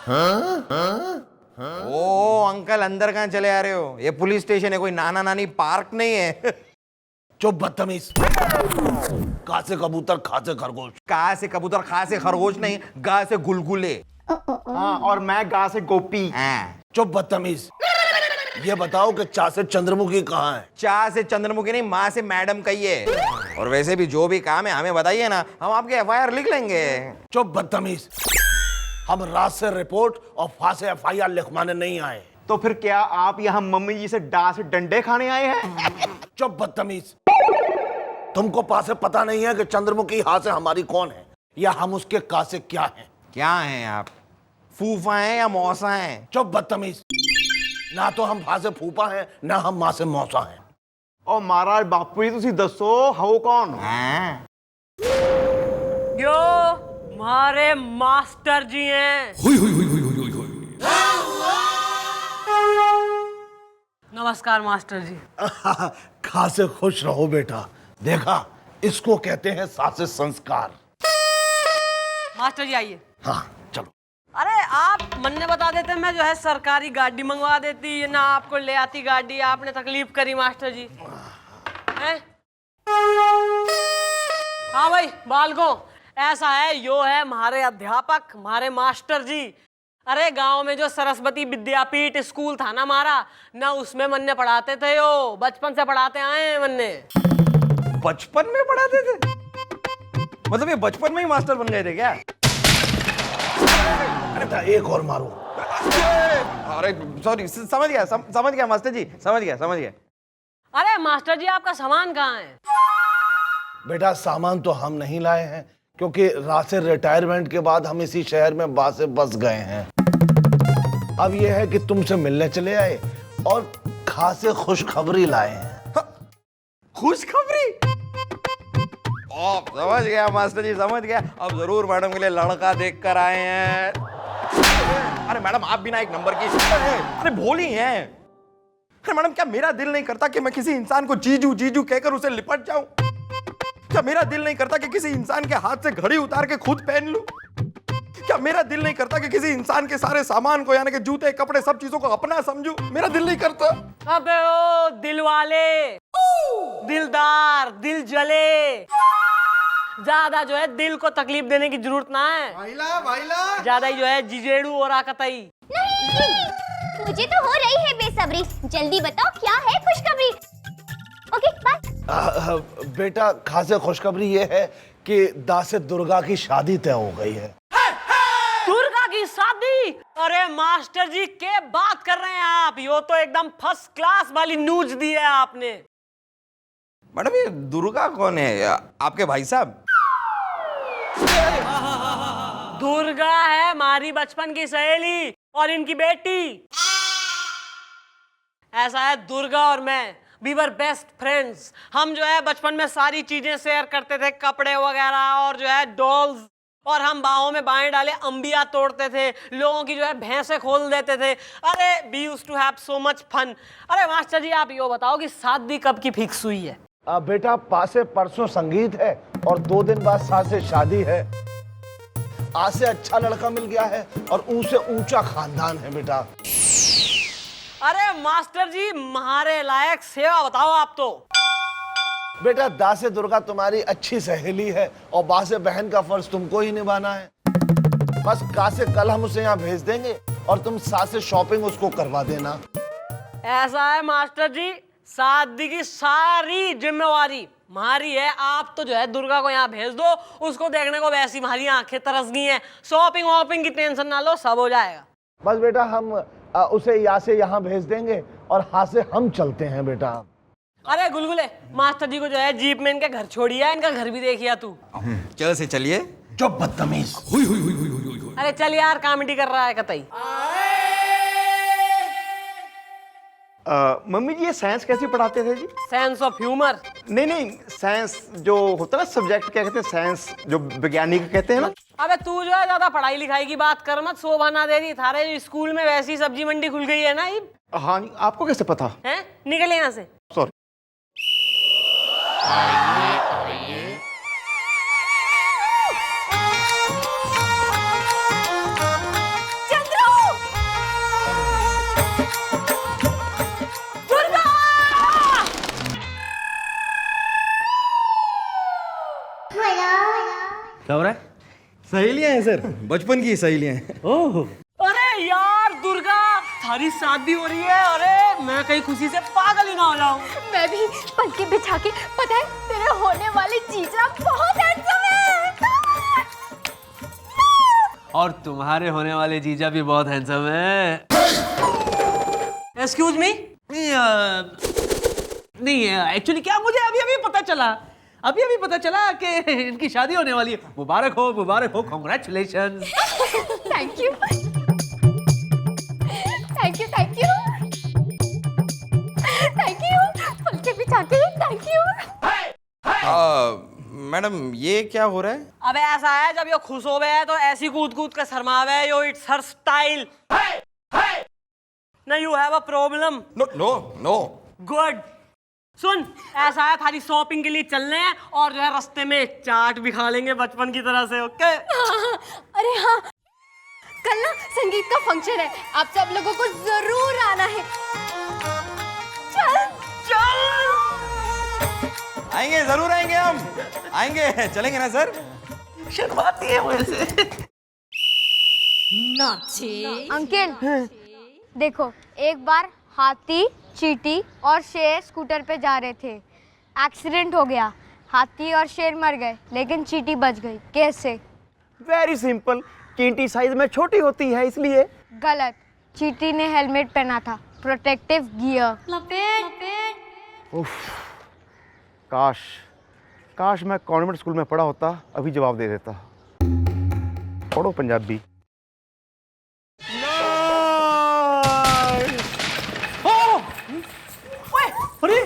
ओ uncle, अंदर कहाँ चले आ रहे हो? ये पुलिस स्टेशन है, कोई नाना नानी पार्क नहीं है। चुप बदतमीज। कहाँ से कबूतर खा से खरगोश। कहाँ से कबूतर खा से खरगोश नहीं, गा से गुलगुले। हाँ, और मैं गा से गोपी। हाँ। चुप बदतमीज। ये बताओ कि चा से चंद्रमुखी कहाँ है? चा से चंद्रमुखी नहीं, माँ से मैडम कहिए। और वैसे भी जो भी काम है हमें बताइए ना, हम आपके एफआईआर लिख लेंगे। चुप बदतमीज। हम रात से रिपोर्ट और फा से एफआईआर लिखवाने नहीं आए। तो फिर क्या आप यहाँ मम्मी जी से डा से डंडे खाने आए हैं? चुप बदतमीज। तुमको पा से पता नहीं है कि चंद्रमुखी हा से हमारी कौन है, या हम उसके का से क्या हैं? क्या हैं आप? फूफा हैं या मौसा हैं? चुप बदतमीज। ना तो हम फा से फूफा हैं, ना हम माँ से मौसा हैं। और महाराज बापू जी तुसी दसो हो कौन? हाँ। यो हमारे मास्टर जी हैं। नमस्कार मास्टर जी। खा से खुश रहो बेटा। देखा, इसको कहते हैं सासे संस्कार। मास्टर जी आइए। हाँ चलो। अरे आप मन ने बता देते, मैं जो है सरकारी गाड़ी मंगवा देती ना, आपको ले आती गाड़ी। आपने तकलीफ करी मास्टर जी हैं? हाँ भाई बालकों, ऐसा है, यो है हमारे अध्यापक, हमारे मास्टर जी। अरे गांव में जो सरस्वती विद्यापीठ स्कूल था ना हमारा, ना उसमें मन ने पढ़ाते थे। यो बचपन से पढ़ाते आए हैं मन ने। बचपन में पढ़ाते थे? मतलब ये बचपन में ही मास्टर बन गए थे क्या? बेटा एक और मारो। अरे सॉरी, समझ गया मास्टर जी, समझ गया। अरे मास्टर जी आपका सामान कहाँ है? बेटा सामान तो हम नहीं लाए हैं, क्योंकि रात से रिटायरमेंट के बाद हम इसी शहर में बा से बस गए हैं। अब यह है कि तुमसे मिलने चले आए और खासे खुशखबरी लाए हैं। खुशखबरी? समझ गया मास्टर जी, समझ गया। अब जरूर मैडम के लिए लड़का देख कर आए हैं। अरे मैडम, आप बिना एक नंबर की अरे भोली हैं। अरे मैडम, क्या मेरा दिल नहीं करता कि मैं किसी इंसान को जीजू जीजू कहकर उसे लिपट जाऊं? क्या मेरा दिल नहीं करता कि किसी इंसान के हाथ से घड़ी उतार के खुद पहन लूं? क्या मेरा दिल नहीं करता कि किसी इंसान के सारे सामान को, यानी कि जूते कपड़े सब चीजों को अपना समझूं? मेरा दिल नहीं करता। अबे ओ दिल वाले, दिलदार, दिल जले, ज्यादा जो है दिल को तकलीफ देने की जरूरत ना है। भाईला ज्यादा ही जो है जिजेड़ू और आकताई। नहीं, मुझे तो हो रही है बेसब्री। जल्दी बताओ क्या है खुशखबरी। Okay bye. बेटा खासे खुशखबरी ये है कि दा से दुर्गा की शादी तय हो गई है। दुर्गा की शादी? अरे मास्टर जी क्या बात कर रहे हैं आप? यो तो एकदम फर्स्ट क्लास वाली न्यूज दी है आपने। मैडम, ये दुर्गा कौन है? आपके भाई साहब? दुर्गा है हमारी बचपन की सहेली और इनकी बेटी। ऐसा है, दुर्गा और मैं वी वर बेस्ट फ्रेंड्स। हम जो है बचपन में सारी चीजें शेयर करते थे, कपड़े वगैरह और जो है डॉल्स। और हम बाहों में बाएं डाले अंबिया तोड़ते थे, लोगों की जो है भैंसे खोल देते थे। अरे we used to have so much fun. अरे मास्टर जी आप यो बताओ कि शादी कब की फिक्स हुई है? बेटा पासे परसों संगीत है और 2 दिन बाद साथ से शादी है। आज से अच्छा लड़का मिल गया है और ऊंचे ऊंचा खानदान है बेटा। अरे मास्टर जी हमारे लायक सेवा बताओ आप तो। बेटा दा से दुर्गा तुम्हारी अच्छी सहेली है और बा से बहन का फर्ज तुमको ही निभाना है। बस का से कल हम उसे यहाँ भेज देंगे और तुम साथ से शॉपिंग उसको करवा देना। ऐसा है मास्टर जी, शादी की सारी जिम्मेवारी हमारी है। आप तो जो है दुर्गा को यहाँ भेज दो, उसको देखने को वैसी हमारी आंखें तरस गई हैं। शॉपिंग वॉपिंग की टेंशन ना लो, सब हो जाएगा। बस बेटा हम उसे यहाँ से यहाँ भेज देंगे और हाथ से हम चलते हैं बेटा। अरे गुलगुले, मास्टर जी को जो है जीप में इनका घर छोड़िया, इनका घर भी देखिया तू। चल से चलिए। चुप बदतमीज। अरे चल यार, कॉमेडी कर रहा है कतई। मम्मी जी ये साइंस कैसे पढ़ाते थे जी? Sense of humour. नहीं, साइंस जो होता है ना, सब्जेक्ट क्या कहते हैं, साइंस जो वैज्ञानिक कहते हैं ना। अबे तू जो है ज्यादा पढ़ाई लिखाई की बात कर मत, शोभा ना दे रही। थारे स्कूल में वैसी सब्जी मंडी खुल गई है ना। हाँ, आपको कैसे पता? है, निकल यहाँ से। सॉरी। चंद्रू सहेलियां हैं सर, बचपन की सहेलियां हैं। ओह, अरे यार दुर्गा, थारी शादी हो रही है। अरे मैं कहीं खुशी से पागल ही ना हो जाऊं। मैं भी पलके बिछा के, पता है तेरे होने वाले जीजा बहुत हैंडसम है। और तुम्हारे होने वाले जीजा भी बहुत हैंडसम है। Excuse me. नहीं एक्चुअली क्या, मुझे अभी अभी पता चला कि इनकी शादी होने वाली है। मुबारक हो, congratulation. Thank you thank you thank you thank you, पलके बिछा के थैंक यू। मैडम ये क्या हो रहा है? अबे ऐसा है, जब ये खुश हो गए तो ऐसी कूद कूद के शर्मावे, यो इट्स हर स्टाइल। ना you have a problem. No no no. Good. सुन, ऐसा है थारी शॉपिंग के लिए चलने हैं और जो है रास्ते में चाट भी खा लेंगे बचपन की तरह से। ओके? अरे हाँ, कल ना संगीत का फंक्शन है, आप सब लोगों को जरूर आना है। चल आएंगे, जरूर आएंगे, हम आएंगे, चलेंगे ना सर? शर्माती है वैसे। अंकिल देखो, एक बार हाथी, चींटी और शेर स्कूटर पे जा रहे थे, एक्सीडेंट हो गया, हाथी और शेर मर गए लेकिन चींटी बच गई। कैसे? वेरी सिंपल, चींटी साइज में छोटी होती है इसलिए। गलत, चींटी ने हेलमेट पहना था, प्रोटेक्टिव गियर। काश मैं कॉन्वेंट स्कूल में पढ़ा होता, अभी जवाब दे देता। पढ़ो पंजाबी। अरे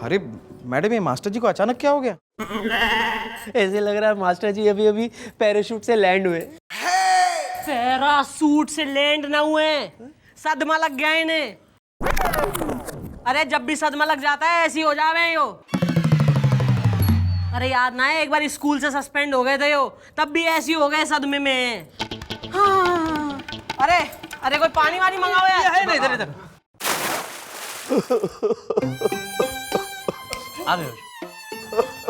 अरे मैडम, ये मास्टर जी को अचानक क्या हो गया? ऐसे लग रहा है मास्टर जी अभी अभी पैराशूट से लैंड हुए। पैराशूट से लैंड ना हुए, सदमा लग गया इन्हें। अरे जब भी सदमा लग जाता है ऐसी हो जावे यो। अरे याद ना है, एक बार स्कूल से सस्पेंड हो गए थे यो, तब भी ऐसी हो गए सदमे में। हाँ। अरे कोई पानी वानी मंगाओ यार। है ना, इधर आ गए।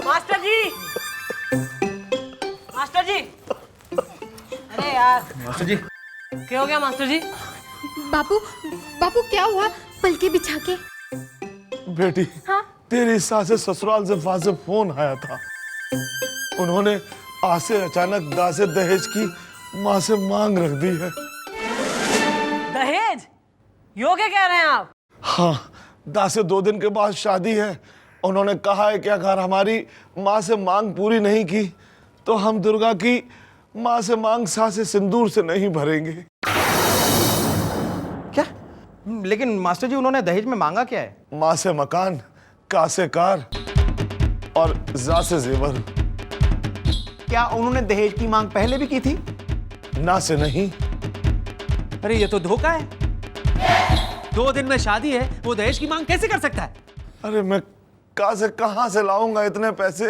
मास्टर जी। अरे यार मास्टर जी, क्या हो गया मास्टर जी? बापू क्या हुआ? पलके बिछा के। बेटी, हाँ? तेरी सासे ससुराल से वहां से फोन आया था। उन्होंने आज से अचानक दासे दहेज की माँ से मांग रख दी है। दहेज? यो क्या कह रहे हैं आप? हाँ, दासे 2 दिन के बाद शादी है। उन्होंने कहा है कि अगर हमारी माँ से मांग पूरी नहीं की तो हम दुर्गा की माँ से मांग सासे सिंदूर से नहीं भरेंगे। क्या? लेकिन मास्टर जी, उन्होंने दहेज में मांगा क्या है? माँ से मकान, का से कार और जा से जेवर। क्या उन्होंने दहेज की मांग पहले भी की थी? ना से नहीं। अरे ये तो धोखा है। 2 दिन में शादी है, वो दहेज की मांग कैसे कर सकता है? अरे मैं कहां से लाऊंगा इतने पैसे?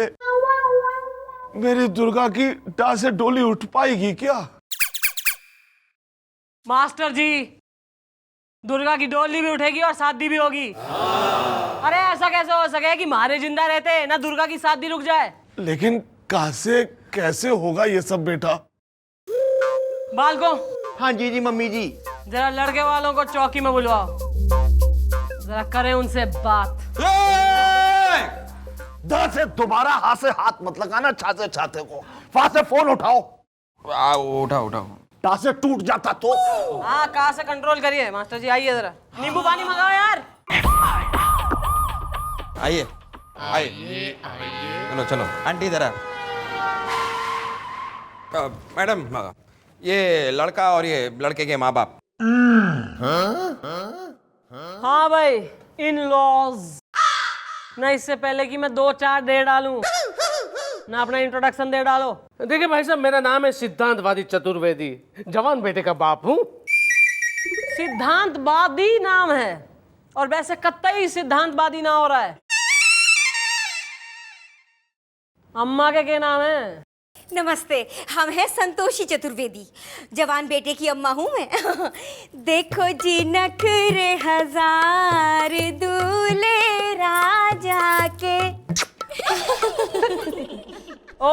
मेरी दुर्गा की डा से डोली उठ पाएगी क्या? मास्टर जी, दुर्गा की डोली भी उठेगी और शादी भी होगी। अरे ऐसा कैसे हो सके कि मारे जिंदा रहते ना दुर्गा की शादी रुक जाए? लेकिन कैसे होगा ये सब बेटा? बालको, हाँ जी मम्मी जी। जरा लड़के वालों को चौकी में बुलवाओ, जरा करें उनसे बात। दा से दोबारा हाथ से हाथ मत लगाना, छाते छाते को। वहां से फोन उठाओ। उठाओ। टा से टूट जाता तो। हाँ, कहाँ से कंट्रोल करिए। मास्टर जी आइए, जरा नींबू पानी मंगाओ यार। आइए। चलो आंटी जरा। मैडम, ये लड़का और ये लड़के के माँ बाप। हाँ भाई, इन लॉज। ना इससे पहले कि मैं 2-4 दे डालूं, ना अपना इंट्रोडक्शन दे डालो। देखिए भाई साहब, मेरा नाम है सिद्धांतवादी चतुर्वेदी, जवान बेटे का बाप हूँ। सिद्धांतवादी नाम है, और वैसे कतई सिद्धांतवादी ना हो रहा है। अम्मा के नाम है? नमस्ते, हम हैं संतोषी चतुर्वेदी, जवान बेटे की अम्मा हूँ मैं। देखो जी नखरे हजार दूल्हे राजा के। ओ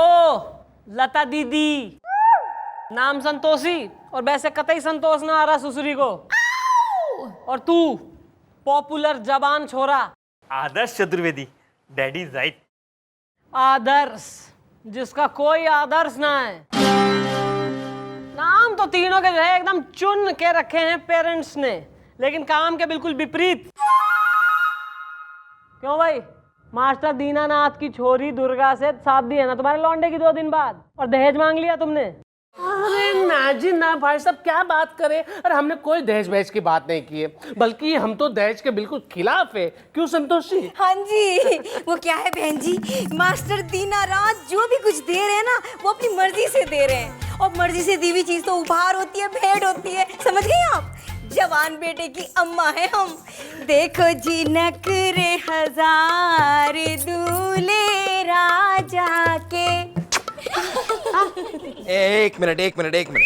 लता दीदी, नाम संतोषी और वैसे कतई संतोष ना आ रहा ससुरी को। और तू पॉपुलर जबान छोरा आदर्श चतुर्वेदी, डैडी इज राइट। आदर्श, जिसका कोई आदर्श ना है। नाम तो तीनों के जो है एकदम चुन के रखे हैं पेरेंट्स ने, लेकिन काम के बिल्कुल विपरीत। क्यों भाई, मास्टर दीनानाथ की छोरी दुर्गा से शादी है ना तुम्हारे लौंडे की 2 दिन बाद, और दहेज मांग लिया तुमने। अरे नाजी ना भाई साहब, क्या बात करें। अरे हमने कोई दहेज वहेज की बात नहीं की है, बल्कि हम तो दहेज के बिल्कुल खिलाफ है। क्यों संतोष जी? हाँ जी, वो क्या है बहन जी, मास्टर दीनानाथ जो भी कुछ दे रहे हैं ना, वो अपनी मर्जी से दे रहे हैं। और मर्जी से दी हुई चीज तो उपहार होती है, भेंट होती है, समझ गए आप? जवान बेटे की अम्मा है हम। देखो जी नखरे हजार दूल्हे राजा के। एक मिनट।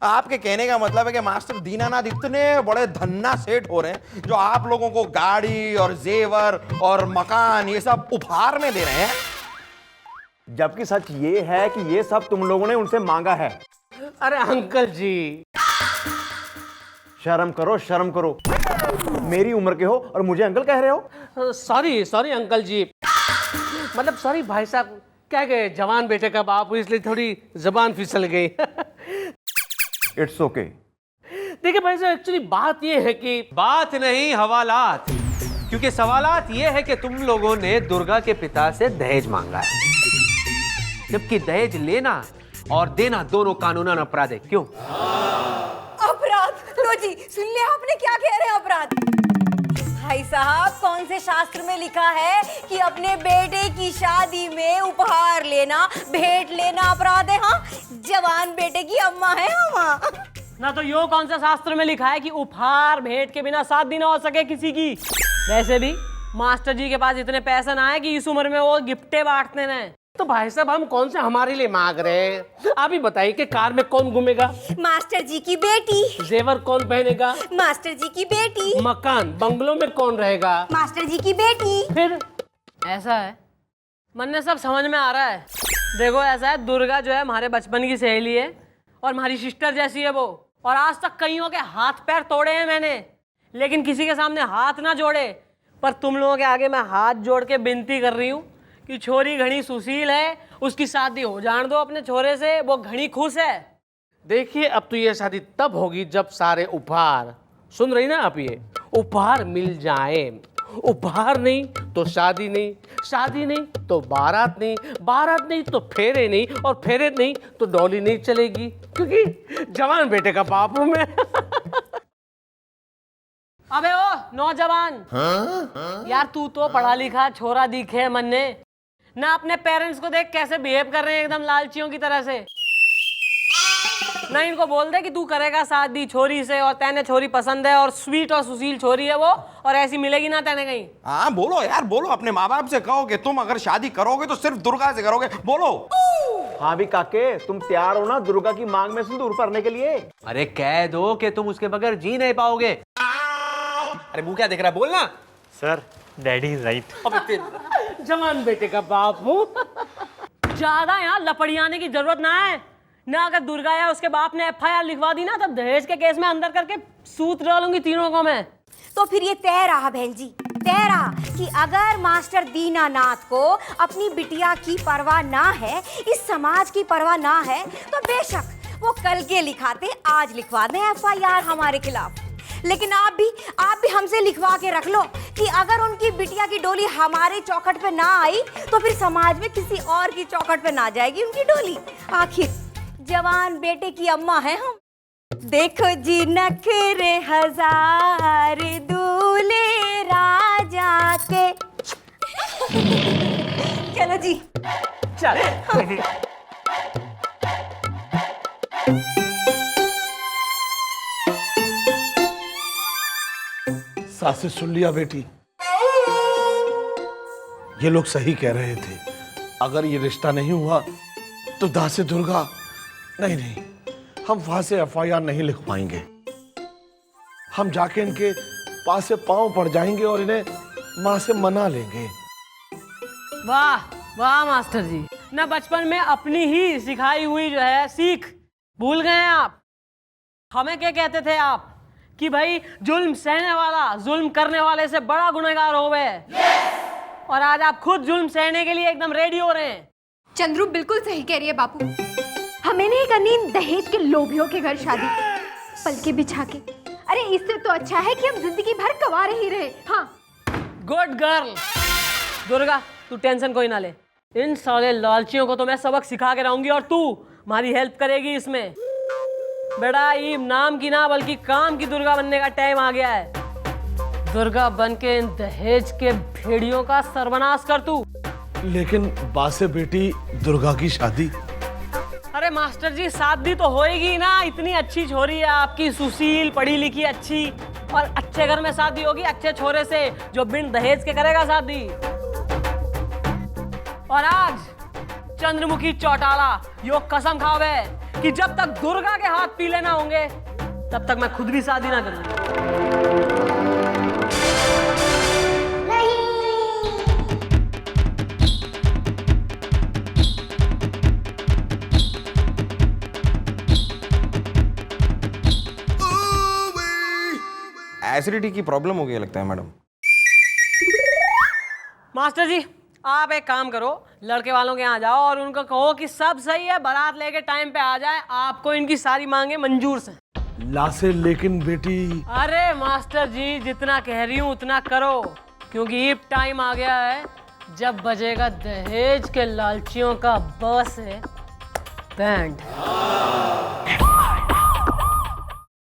आपके कहने का मतलब है कि मास्टर दीनानाथ इतने बड़े धन्ना सेठ हो रहे हैं जो आप लोगों को गाड़ी और जेवर और मकान ये सब उपहार में दे रहे हैं? जबकि सच ये है कि ये सब तुम लोगों ने उनसे मांगा है। अरे अंकल जी, शर्म करो। मेरी उम्र के हो और मुझे अंकल कह रहे हो? सॉरी अंकल जी, मतलब सॉरी भाई साहब, क्या गए जवान बेटे का बाप हूँ इसलिए थोड़ी जबान फिसल गई। It's okay. देखिए भाई साहब, एक्चुअली बात ये है कि बात नहीं हवालात, क्योंकि सवालात ये है कि तुम लोगों ने दुर्गा के पिता से दहेज मांगा है, जबकि दहेज लेना और देना दोनों कानूनन अपराध है। क्यों? अपराध? लो जी, सुन लिया आपने क्या कह रहे हैं अपराध? भाई साहब, कौन से शास्त्र में लिखा है कि अपने बेटे की शादी में उपहार लेना, भेंट लेना अपराध है? हाँ, जवान बेटे की अम्मा है हम। ना तो यो कौन सा शास्त्र में लिखा है कि उपहार भेंट के बिना शादी ना हो सके किसी की। वैसे भी मास्टर जी के पास इतने पैसे ना है कि इस उम्र में वो गिफ्टें बांटने ना। तो भाई साहब हम कौन से हमारे लिए मांग रहे हैं? आप ही बताइए कि कार में कौन घूमेगा? मास्टर जी की बेटी। जेवर कौन पहनेगा? मास्टर जी की बेटी। मकान बंगलों में कौन रहेगा? मास्टर जी की बेटी। फिर ऐसा है, मन में सब समझ में आ रहा है। देखो ऐसा है, दुर्गा जो है हमारे बचपन की सहेली है और हमारी सिस्टर जैसी है वो, और आज तक कईयों के हाथ पैर तोड़े हैं मैंने, लेकिन किसी के सामने हाथ ना जोड़े। पर तुम लोगों के आगे मैं हाथ जोड़ के विनती कर रही हूँ कि छोरी घनी सुशील है, उसकी शादी हो जान दो अपने छोरे से, वो घनी खुश है। देखिए अब तो ये शादी तब होगी जब सारे उपहार, सुन रही ना आप, ये उपहार मिल जाए। उपहार नहीं तो शादी नहीं, शादी नहीं तो बारात नहीं, बारात नहीं तो फेरे नहीं, और फेरे नहीं तो डोली नहीं चलेगी, क्योंकि जवान बेटे का बाप हूं मैं। अबे ओ नौजवान, यार तू तो पढ़ा लिखा छोरा दिखे मन ने ना, अपने पेरेंट्स को देख कैसे बिहेव कर रहे हैं एकदम लालचियों की तरह से। ना इनको बोल दे कि तू करेगा शादी छोरी से, और तेने छोरी पसंद है और स्वीट और सुशील छोरी है वो, और ऐसी मिलेगी ना तेने कहीं। हाँ बोलो यार, बोलो, अपने माँ बाप से कहो कि तुम अगर शादी करोगे तो सिर्फ दुर्गा से करोगे, बोलो। हाँ भी काके, तुम तैयार हो ना दुर्गा की मांग में सिंदूर भरने के लिए? अरे कह दो कि तुम उसके बगैर जी नहीं पाओगे। अरे मुंह क्या देख रहा है, बोलना। Sir, daddy is right. जवान बेटे का बाप हूँ। ज्यादा यहाँ लपड़ियाने की जरूरत ना है ना। अगर दुर्गा या उसके बाप ने FIR लिखवा दी ना, तब दहेज के केस में अंदर करके सूत डालूंगी तीनों को मैं। तो फिर ये तय रहा बहन जी, तय रहा कि अगर मास्टर दीनानाथ को अपनी बिटिया की परवाह ना है, इस समाज की परवाह ना है, तो बेशक वो कल के लिखाते आज लिखवा दें FIR हमारे खिलाफ। लेकिन आप भी हमसे लिखवा के रख लो कि अगर उनकी बिटिया की डोली हमारे चौखट पे ना आई, तो फिर समाज में किसी और की चौखट पे ना जाएगी उनकी डोली। आखिर जवान बेटे की अम्मा है हम। देखो जी नखरे हजार दूल्हे राजा के। चलो जी चल। सासे सुन लिया बेटी, ये लोग सही कह रहे थे। अगर ये रिश्ता नहीं हुआ तो दासे दुर्गा नहीं, हम वहां से FIR नहीं लिख पाएंगे। हम जाके इनके पास से पांव पड़ जाएंगे और इन्हें मां से मना लेंगे। वाह वाह मास्टर जी, ना बचपन में अपनी ही सिखाई हुई जो है सीख भूल गए हैं आप। हमें क्या कहते थे आप कि भाई जुल्म सहने वाला जुल्म करने वाले से बड़ा गुनहगार हो गए। और आज आप खुद जुल्म सहने के लिए एकदम रेडी हो रहे हैं। चंद्रू बिल्कुल सही कह रही है बापू, हमें नहीं करनी इन दहेज के लोभियों के घर शादी पलके बिछा के। अरे इससे तो अच्छा है कि हम जिंदगी भर कवारे ही रहे। हाँ गुड गर्ल। दुर्गा तू टेंशन कोई ना ले, इन सारे लालचियों को तो मैं सबक सिखा के रहूंगी और तू हमारी हेल्प करेगी इसमें। बेटा ये नाम की ना बल्कि काम की दुर्गा बनने का टाइम आ गया है। दुर्गा बन के इन दहेज के भेड़ियों का सर्वनाश कर तू। लेकिन बा से बेटी दुर्गा की शादी। अरे मास्टर जी शादी तो होएगी ना, इतनी अच्छी छोरी है आपकी, सुशील पढ़ी लिखी अच्छी, और अच्छे घर में शादी होगी अच्छे छोरे से जो बिन दहेज के करेगा शादी। और आज चंद्रमुखी चौटाला यो कसम खावे कि जब तक दुर्गा के हाथ पीले ना होंगे तब तक मैं खुद भी शादी ना करूंगी। एसिडिटी की प्रॉब्लम हो गई लगता है मैडम। मास्टर जी आप एक काम करो, लड़के वालों के यहाँ जाओ और उनको कहो कि सब सही है, बारात लेके टाइम पे आ जाए, आपको इनकी सारी मांगे मंजूर से। ला से लेकिन बेटी। अरे मास्टर जी जितना कह रही हूँ उतना करो, क्योंकि अब टाइम आ गया है जब बजेगा दहेज के लालचियों का बस है बैंड।